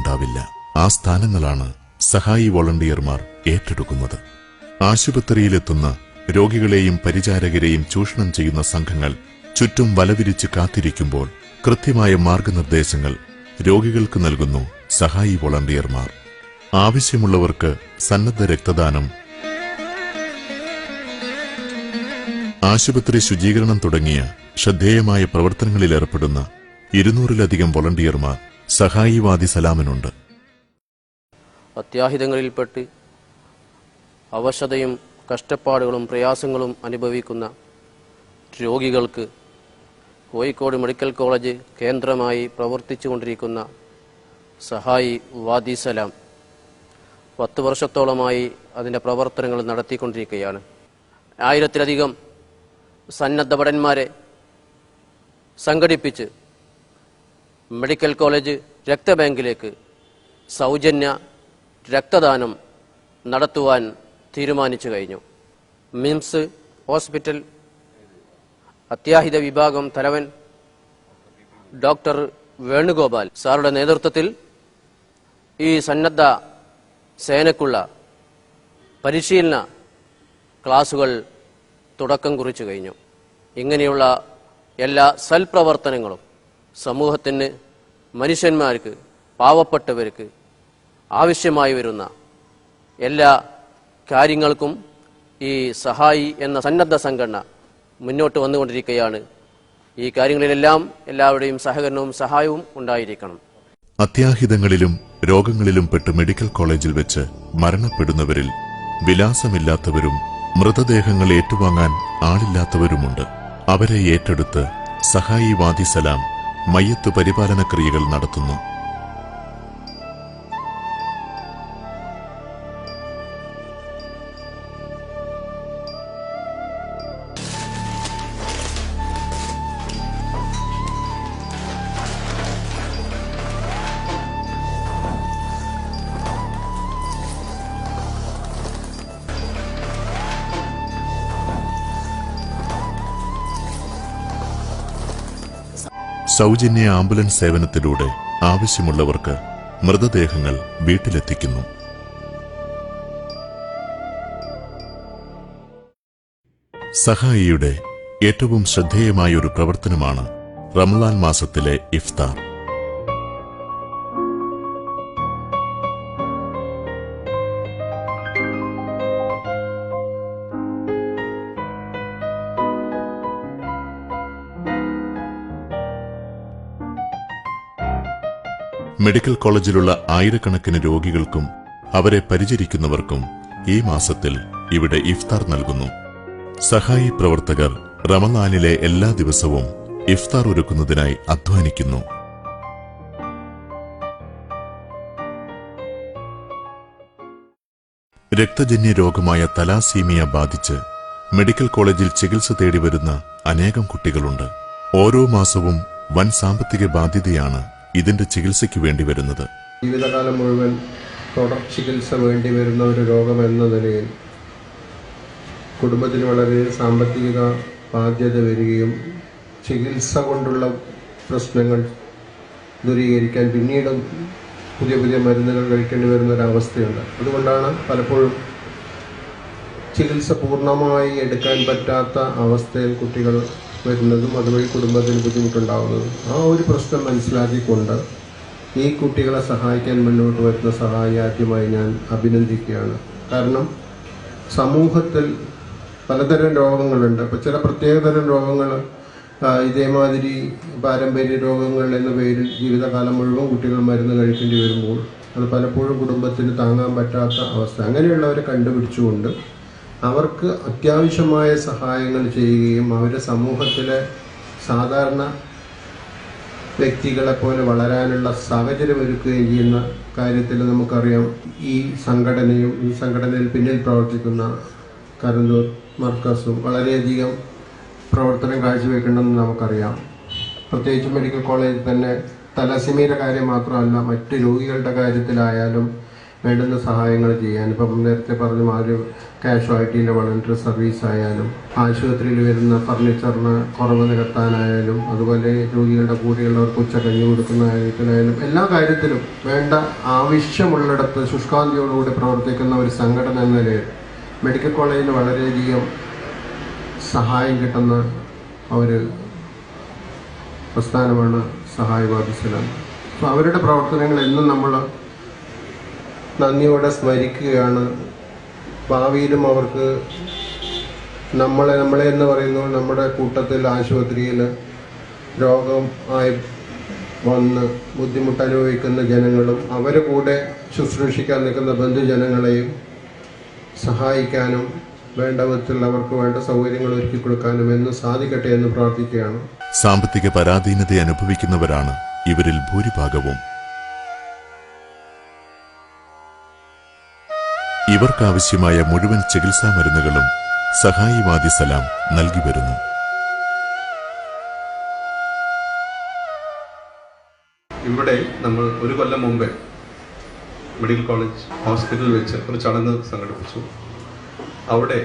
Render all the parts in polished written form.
ഉണ്ടാവില്ല. ആ സ്ഥാനങ്ങളാണ് സഹായി വോളണ്ടിയർമാർ ഏറ്റെടുക്കുന്നത്. ആശുപത്രിയിലെത്തുന്ന രോഗികളെയും പരിചാരകരെയും ചൂഷണം ചെയ്യുന്ന സംഘങ്ങൾ ചുറ്റും വലവിരിച്ച് കാത്തിരിക്കുമ്പോൾ കൃത്യമായ മാർഗനിർദ്ദേശങ്ങൾ രോഗികൾക്ക് നൽകുന്നു സഹായി വോളണ്ടിയർമാർ. ആവശ്യമുള്ളവർക്ക് സന്നദ്ധ രക്തദാനം, ആശുപത്രി ശുചീകരണം തുടങ്ങിയ ശ്രദ്ധേയമായ പ്രവർത്തനങ്ങളിലേർപ്പെടുന്ന 200-ലധികം വോളണ്ടിയർമാർ സഹായി വാദി സലാമിനുണ്ട്. അത്യാഹിതങ്ങളിൽപ്പെട്ട് അവശതയും കഷ്ടപ്പാടുകളും പ്രയാസങ്ങളും അനുഭവിക്കുന്ന രോഗികൾക്ക് കോഴിക്കോട് മെഡിക്കൽ കോളേജ് കേന്ദ്രമായി പ്രവർത്തിച്ചുകൊണ്ടിരിക്കുന്ന സഹായി വാദി സലാം 10 വർഷത്തോളമായി അതിൻ്റെ പ്രവർത്തനങ്ങൾ നടത്തിക്കൊണ്ടിരിക്കുകയാണ്. 1000-ലധികം സന്നദ്ധ ഭടന്മാരെ സംഘടിപ്പിച്ച് മെഡിക്കൽ കോളേജ് രക്തബാങ്കിലേക്ക് സൗജന്യ രക്തദാനം നടത്തുവാൻ തീരുമാനിച്ചു കഴിഞ്ഞു. മിംസ് ഹോസ്പിറ്റൽ അത്യാഹിത വിഭാഗം തലവൻ ഡോക്ടർ വേണുഗോപാൽ സാറുടെ നേതൃത്വത്തിൽ ഈ സന്നദ്ധ സേനയ്ക്കുള്ള പരിശീലന ക്ലാസുകൾ തുടക്കം കുറിച്ചു കഴിഞ്ഞു. ഇങ്ങനെയുള്ള എല്ലാ സൽപ്രവർത്തനങ്ങളും സമൂഹത്തിന്, മനുഷ്യന്മാർക്ക്, പാവപ്പെട്ടവർക്ക് ആവശ്യമായി വരുന്ന എല്ലാ കാര്യങ്ങൾക്കും ഈ സഹായി എന്ന സന്നദ്ധ സംഘടന മുന്നോട്ട് വന്നുകൊണ്ടിരിക്കുകയാണ്. ഈ കാര്യങ്ങളിലെല്ലാം എല്ലാവരുടെയും സഹകരണവും സഹായവും ഉണ്ടായിരിക്കണം. അത്യാഹിതങ്ങളിലും രോഗങ്ങളിലും പെട്ട് മെഡിക്കൽ കോളേജിൽ വെച്ച് മരണപ്പെടുന്നവരിൽ വിലാസമില്ലാത്തവരും മൃതദേഹങ്ങൾ ഏറ്റുവാങ്ങാൻ ആളില്ലാത്തവരുമുണ്ട്. അവരെ ഏറ്റെടുത്ത് സഹായി വാദി സലാം മയ്യത്ത് പരിപാലന ക്രിയകൾ നടത്തുന്നു. സൗജന്യ ആംബുലൻസ് സേവനത്തിലൂടെ ആവശ്യമുള്ളവർക്ക് മൃതദേഹങ്ങൾ വീട്ടിലെത്തിക്കുന്നു. സഹായിയുടെ ഏറ്റവും ശ്രദ്ധേയമായ ഒരു പ്രവർത്തനമാണ് റമളാൻ മാസത്തിലെ ഇഫ്താർ. മെഡിക്കൽ കോളേജിലുള്ള ആയിരക്കണക്കിന് രോഗികൾക്കും അവരെ പരിചരിക്കുന്നവർക്കും ഈ മാസത്തിൽ ഇവിടെ ഇഫ്താർ നൽകുന്നു. സഹായി പ്രവർത്തകർ റമളാനിലെ എല്ലാ ദിവസവും ഇഫ്താർ ഒരുക്കുന്നതിനായി അധ്വാനിക്കുന്നു. രക്തജന്യ രോഗമായ തലാസീമിയ ബാധിച്ച് മെഡിക്കൽ കോളേജിൽ ചികിത്സ തേടി വരുന്ന അനേകം കുട്ടികളുണ്ട്. ഓരോ മാസവും വൻ സാമ്പത്തിക ബാധ്യതയാണ് ഇതിന്റെ ചികിത്സയ്ക്ക് വേണ്ടി വരുന്നത്. ജീവിതകാലം മുഴുവൻ തുടർ ചികിത്സ വേണ്ടി വരുന്ന ഒരു രോഗം എന്ന നിലയിൽ കുടുംബത്തിന് വളരെ സാമ്പത്തിക ബാധ്യത വരികയും ചികിത്സ കൊണ്ടുള്ള പ്രശ്നങ്ങൾ ദൂരീകരിക്കാൻ പിന്നീടും പുതിയ പുതിയ മരുന്നുകൾ കഴിക്കേണ്ടി വരുന്ന ഒരവസ്ഥയുണ്ട്. അതുകൊണ്ടാണ് പലപ്പോഴും ചികിത്സ പൂർണ്ണമായി എടുക്കാൻ പറ്റാത്ത അവസ്ഥയിൽ കുട്ടികൾ വരുന്നതും അതുവഴി കുടുംബത്തിന് ബുദ്ധിമുട്ടുണ്ടാകുന്നതും. ആ ഒരു പ്രശ്നം മനസ്സിലാക്കിക്കൊണ്ട് ഈ കുട്ടികളെ സഹായിക്കാൻ മുന്നോട്ട് വരുന്ന സഹായി ആദ്യമായി ഞാൻ അഭിനന്ദിക്കുകയാണ്. കാരണം സമൂഹത്തിൽ പലതരം രോഗങ്ങളുണ്ട്. അപ്പോൾ ചില പ്രത്യേകതരം രോഗങ്ങൾ ഇതേമാതിരി പാരമ്പര്യ രോഗങ്ങൾ എന്ന പേരിൽ ജീവിതകാലം മുഴുവൻ കുട്ടികൾ മരുന്ന് കഴിക്കേണ്ടി വരുമ്പോൾ അത് പലപ്പോഴും കുടുംബത്തിന് താങ്ങാൻ പറ്റാത്ത അവസ്ഥ. അങ്ങനെയുള്ളവരെ കണ്ടുപിടിച്ചുകൊണ്ട് അവർക്ക് അത്യാവശ്യമായ സഹായങ്ങൾ ചെയ്യുകയും അവരുടെ സമൂഹത്തിലെ സാധാരണ വ്യക്തികളെ പോലെ വളരാനുള്ള സാഹചര്യം ഒരുക്കുകയും ചെയ്യുന്ന കാര്യത്തിൽ നമുക്കറിയാം ഈ സംഘടനയും ഈ സംഘടനയിൽ പിന്നിൽ പ്രവർത്തിക്കുന്ന കരന്തൂർ മർക്കസും വളരെയധികം പ്രവർത്തനം കാഴ്ചവെക്കണമെന്ന് നമുക്കറിയാം. പ്രത്യേകിച്ച് മെഡിക്കൽ കോളേജിൽ തന്നെ തലസീമിയുടെ കാര്യം മാത്രമല്ല, മറ്റ് രോഗികളുടെ കാര്യത്തിലായാലും വേണ്ടുന്ന സഹായങ്ങൾ ചെയ്യാൻ, ഇപ്പം നേരത്തെ പറഞ്ഞ മാതിരി കാഷ്വാലിറ്റിയിലെ വളണ്ടറി സർവീസ് ആയാലും, ആശുപത്രിയിൽ വരുന്ന ഫർണിച്ചറിന് കുറവ് നികത്താനായാലും, അതുപോലെ രോഗികളുടെ കൂടെയുള്ളവർക്ക് ഉച്ചക്കഞ്ഞി കൊടുക്കുന്ന കാര്യത്തിലായാലും, എല്ലാ കാര്യത്തിലും വേണ്ട ആവശ്യമുള്ളിടത്ത് ശുഷ്കാന്തിയോടുകൂടി പ്രവർത്തിക്കുന്ന ഒരു സംഘടന എന്ന നിലയിൽ മെഡിക്കൽ കോളേജിന് വളരെയധികം സഹായം കിട്ടുന്ന ഒരു പ്രസ്ഥാനമാണ് സഹായ് വാദിസലാം. അപ്പോൾ അവരുടെ പ്രവർത്തനങ്ങൾ എന്നും നമ്മൾ നന്ദിയോടെ സ്മരിക്കുകയാണ്. ഭാവിയിലും അവർക്ക് നമ്മളെ എന്ന് പറയുന്നത് നമ്മുടെ കൂട്ടത്തിൽ ആശുപത്രിയിൽ രോഗം ആയി വന്ന് ബുദ്ധിമുട്ട് അനുഭവിക്കുന്ന ജനങ്ങളും അവരെ കൂടെ ശുശ്രൂഷിക്കാൻ നിൽക്കുന്ന ബന്ധുജനങ്ങളെയും സഹായിക്കാനും വേണ്ട വിധത്തിൽ അവർക്ക് വേണ്ട സൗകര്യങ്ങൾ ഒരുക്കി കൊടുക്കാനും എന്ന് സാധിക്കട്ടെ എന്ന് പ്രാർത്ഥിക്കുകയാണ്. സാമ്പത്തിക പരാധീനത അനുഭവിക്കുന്നവരാണ് ഇവരിൽ ഭൂരിഭാഗവും. ഇവർക്കാവശ്യമായ മുഴുവൻ ചികിത്സാ മരുന്നുകളും സഹായി വാദിസലാം നൽകി വരുന്നു. ഇവിടെ നമ്മൾ ഒരു കൊല്ലം മുമ്പേ മെഡിക്കൽ കോളേജ് ഹോസ്പിറ്റലിൽ വെച്ച് ഒരു ചടങ്ങ് സംഘടിപ്പിച്ചു. അവിടെ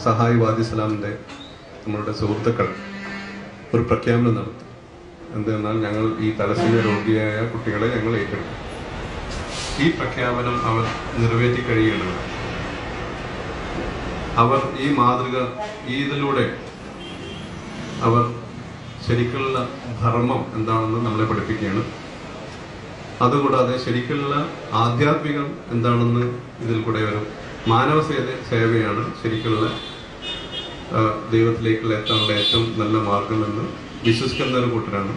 സഹായ് വാദിസലാമിൻ്റെ നമ്മളുടെ സുഹൃത്തുക്കൾ ഒരു പ്രഖ്യാപനം നടത്തി. എന്തെന്നാൽ ഞങ്ങൾ ഈ തലസീമ രോഗിയായ കുട്ടികളെ ഞങ്ങൾ ഏറ്റെടുക്കും. ഈ പ്രഖ്യാപനം അവർ നിറവേറ്റി കഴിയേണ്ടത്. അവർ ഈ മാതൃക ഇതിലൂടെ അവർ ശരിക്കുള്ള ധർമ്മം എന്താണെന്ന് നമ്മളെ പഠിപ്പിക്കുകയാണ്. അതുകൂടാതെ ശരിക്കുള്ള ആധ്യാത്മികം എന്താണെന്ന് ഇതിൽ കൂടെ വരും. മാനവ സേവയാണ് ശരിക്കുള്ള ദൈവത്തിലേക്കുള്ള എത്താനുള്ള ഏറ്റവും നല്ല മാർഗമെന്ന് വിശ്വസിക്കുന്ന ഒരു കൂട്ടരാണ്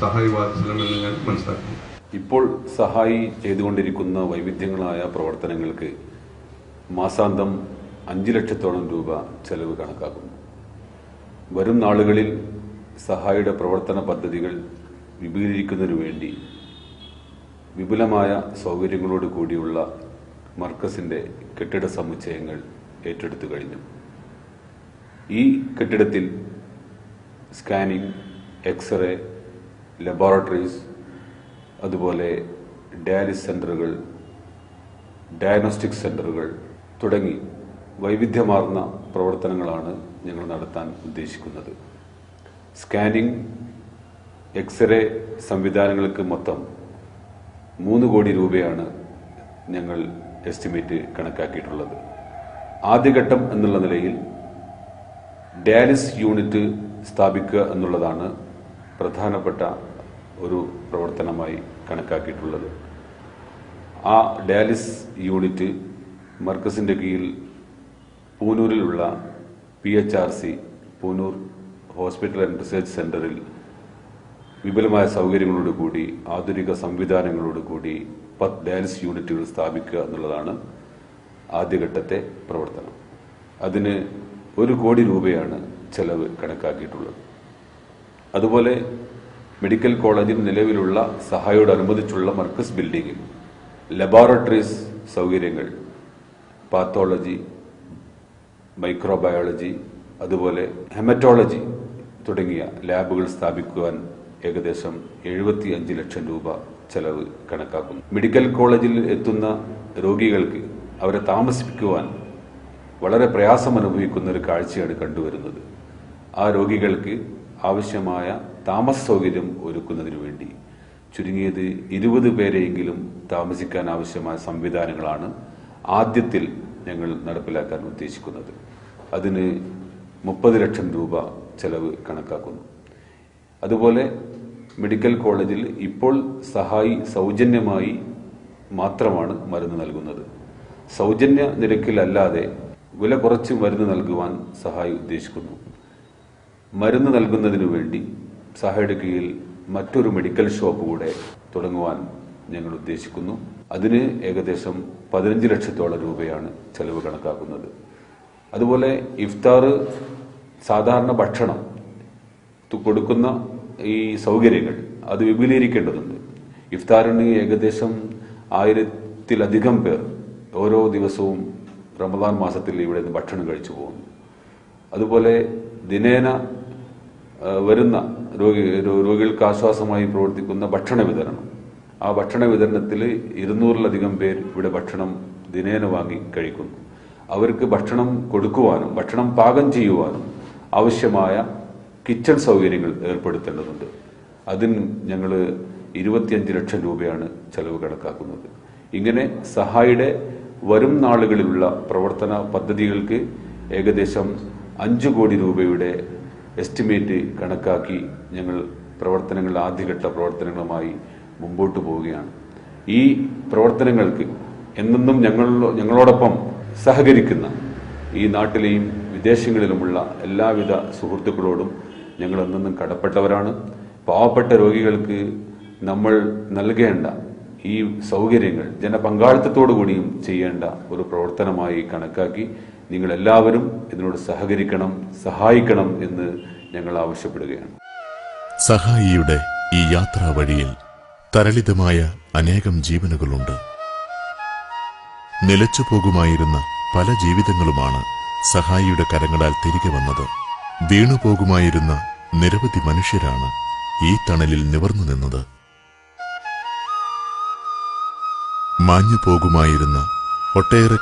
സഹായ് വാദിസലാം എന്ന് ഞാൻ മനസ്സിലാക്കുന്നു. ഇപ്പോൾ സഹായി ചെയ്തുകൊണ്ടിരിക്കുന്ന വൈവിധ്യങ്ങളായ പ്രവർത്തനങ്ങൾക്ക് മാസാന്തം 5 ലക്ഷത്തോളം രൂപ ചെലവ് കണക്കാക്കുന്നു. വരും നാളുകളിൽ സഹായിയുടെ പ്രവർത്തന പദ്ധതികൾ വിപുലീകരിക്കുന്നതിനു വേണ്ടി വിപുലമായ സൗകര്യങ്ങളോട് കൂടിയുള്ള മർക്കസിന്റെ കെട്ടിട സമുച്ചയങ്ങൾ ഏറ്റെടുത്തു കഴിഞ്ഞു. ഈ കെട്ടിടത്തിൽ സ്കാനിംഗ്, എക്സ്റേ, ലബോറട്ടറീസ്, അതുപോലെ ഡയാലിസിസ് സെന്ററുകൾ, ഡയഗ്നോസ്റ്റിക് സെന്ററുകൾ തുടങ്ങി വൈവിധ്യമാർന്ന പ്രവർത്തനങ്ങളാണ് ഞങ്ങൾ നടത്താൻ ഉദ്ദേശിക്കുന്നത്. സ്കാനിംഗ്, എക്സ്റേ സംവിധാനങ്ങൾക്ക് മൊത്തം 3 കോടി രൂപയാണ് ഞങ്ങൾ എസ്റ്റിമേറ്റ് കണക്കാക്കിയിട്ടുള്ളത്. ആദ്യഘട്ടം എന്നുള്ള നിലയിൽ ഡയാലിസിസ് യൂണിറ്റ് സ്ഥാപിക്കുക എന്നുള്ളതാണ് പ്രധാനപ്പെട്ട ഒരു പ്രവർത്തനമായി കണക്കാക്കിയിട്ടുള്ളത്. ആ ഡയാലിസിസ് യൂണിറ്റ് മർക്കസിന്റെ കീഴിൽ പൂനൂരിലുള്ള PHRC Poonoor hospital and research സെന്ററിൽ വിപുലമായ സൗകര്യങ്ങളോടുകൂടി ആധുനിക സംവിധാനങ്ങളോടുകൂടി 10 ഡയാലിസിസ് യൂണിറ്റുകൾ സ്ഥാപിക്കുക എന്നുള്ളതാണ് ആദ്യഘട്ടത്തെ പ്രവർത്തനം. അതിന് 1 കോടി രൂപയാണ് ചെലവ് കണക്കാക്കിയിട്ടുള്ളത്. അതുപോലെ മെഡിക്കൽ കോളേജിൽ നിലവിലുള്ള സഹായോടനുബന്ധിച്ചുള്ള മർക്കസ് ബിൽഡിംഗിൽ ലബോറട്ടറീസ് സൗകര്യങ്ങൾ, പാത്തോളജി, മൈക്രോബയോളജി, അതുപോലെ ഹെമറ്റോളജി തുടങ്ങിയ ലാബുകൾ സ്ഥാപിക്കുവാൻ ഏകദേശം 75 ലക്ഷം രൂപ ചെലവ് കണക്കാക്കുന്നു. മെഡിക്കൽ കോളേജിൽ എത്തുന്ന രോഗികൾക്ക് അവരെ താമസിപ്പിക്കുവാൻ വളരെ പ്രയാസം അനുഭവിക്കുന്ന ഒരു കാഴ്ചയാണ് കണ്ടുവരുന്നത്. ആ രോഗികൾക്ക് ആവശ്യമായ താമസ സൗകര്യം ഒരുക്കുന്നതിനു വേണ്ടി ചുരുങ്ങിയത് 20 പേരെയെങ്കിലും താമസിക്കാൻ ആവശ്യമായ സംവിധാനങ്ങളാണ് ആദ്യത്തിൽ ഞങ്ങൾ നടപ്പിലാക്കാൻ ഉദ്ദേശിക്കുന്നത്. അതിന് 30 ലക്ഷം രൂപ ചെലവ് കണക്കാക്കുന്നു. അതുപോലെ മെഡിക്കൽ കോളേജിൽ ഇപ്പോൾ സഹായി സൗജന്യമായി മാത്രമാണ് മരുന്ന് നൽകുന്നത്. സൗജന്യ നിരക്കിലല്ലാതെ വില കുറച്ച് മരുന്ന് നൽകുവാൻ സഹായി ഉദ്ദേശിക്കുന്നു. മരുന്ന് നൽകുന്നതിനു വേണ്ടി സഹായിയുടെ കീഴിൽ മറ്റൊരു മെഡിക്കൽ ഷോപ്പ് കൂടെ തുടങ്ങുവാൻ ഞങ്ങൾ ഉദ്ദേശിക്കുന്നു. അതിന് ഏകദേശം 15 ലക്ഷത്തോളം രൂപയാണ് ചെലവ് കണക്കാക്കുന്നത്. അതുപോലെ ഇഫ്താർ, സാധാരണ ഭക്ഷണം കൊടുക്കുന്ന ഈ സൗകര്യങ്ങൾ അത് വിപുലീകരിക്കേണ്ടതുണ്ട്. ഇഫ്താറിന് ഏകദേശം 1000-ലധികം പേർ ഓരോ ദിവസവും റമദാൻ മാസത്തിൽ ഇവിടെ നിന്ന് ഭക്ഷണം കഴിച്ചു പോകുന്നു. അതുപോലെ ദിനേന വരുന്ന രോഗികൾക്ക് ആശ്വാസമായി പ്രവർത്തിക്കുന്ന ഭക്ഷണ വിതരണം, ആ ഭക്ഷണ വിതരണത്തിൽ 200-ലധികം പേർ ഇവിടെ ഭക്ഷണം ദിനേന വാങ്ങി കഴിക്കുന്നു. അവർക്ക് ഭക്ഷണം കൊടുക്കുവാനും ഭക്ഷണം പാകം ചെയ്യുവാനും ആവശ്യമായ കിച്ചൺ സൗകര്യങ്ങൾ ഏർപ്പെടുത്തേണ്ടതുണ്ട്. അതിന് ഞങ്ങൾ 25 ലക്ഷം രൂപയാണ് ചെലവ് കണക്കാക്കുന്നത്. ഇങ്ങനെ സഹായിയുടെ വരും നാളുകളിലുള്ള പ്രവർത്തന പദ്ധതികൾക്ക് ഏകദേശം 5 കോടി രൂപയുടെ എസ്റ്റിമേറ്റ് കണക്കാക്കി ഞങ്ങൾ ആദ്യഘട്ട പ്രവർത്തനങ്ങളുമായി മുമ്പോട്ട് പോവുകയാണ്. ഈ പ്രവർത്തനങ്ങൾക്ക് എന്നെന്നും ഞങ്ങളോടൊപ്പം സഹകരിക്കുന്ന ഈ നാട്ടിലെയും വിദേശങ്ങളിലുമുള്ള എല്ലാവിധ സുഹൃത്തുക്കളോടും ഞങ്ങൾ എന്നെന്നും കടപ്പെട്ടവരാണ്. പാവപ്പെട്ട രോഗികൾക്ക് നമ്മൾ നൽകേണ്ട ഈ സൗകര്യങ്ങൾ ജനപങ്കാളിത്തത്തോടു കൂടിയും ചെയ്യേണ്ട ഒരു പ്രവർത്തനമായി കണക്കാക്കി നിങ്ങൾ എല്ലാവരും ഇതിനോട് സഹകരിക്കണം, സഹായിക്കണം എന്ന് ഞങ്ങൾ ആവശ്യപ്പെടുകയാണ്. സഹായിയുടെ ഈ യാത്രാ വഴിയിൽ തരളിതമായ അനേകം ജീവനുകളുണ്ട്. നിലച്ചു പോകുമായിരുന്ന പല ജീവിതങ്ങളുമാണ് സഹായിയുടെ കരങ്ങളാൽ തിരികെ വന്നത്. വീണുപോകുമായിരുന്ന നിരവധി മനുഷ്യരാണ് ഈ തണലിൽ നിവർന്നു നിന്നത്. മാഞ്ഞു പോകുമായിരുന്ന ഒട്ടേറെ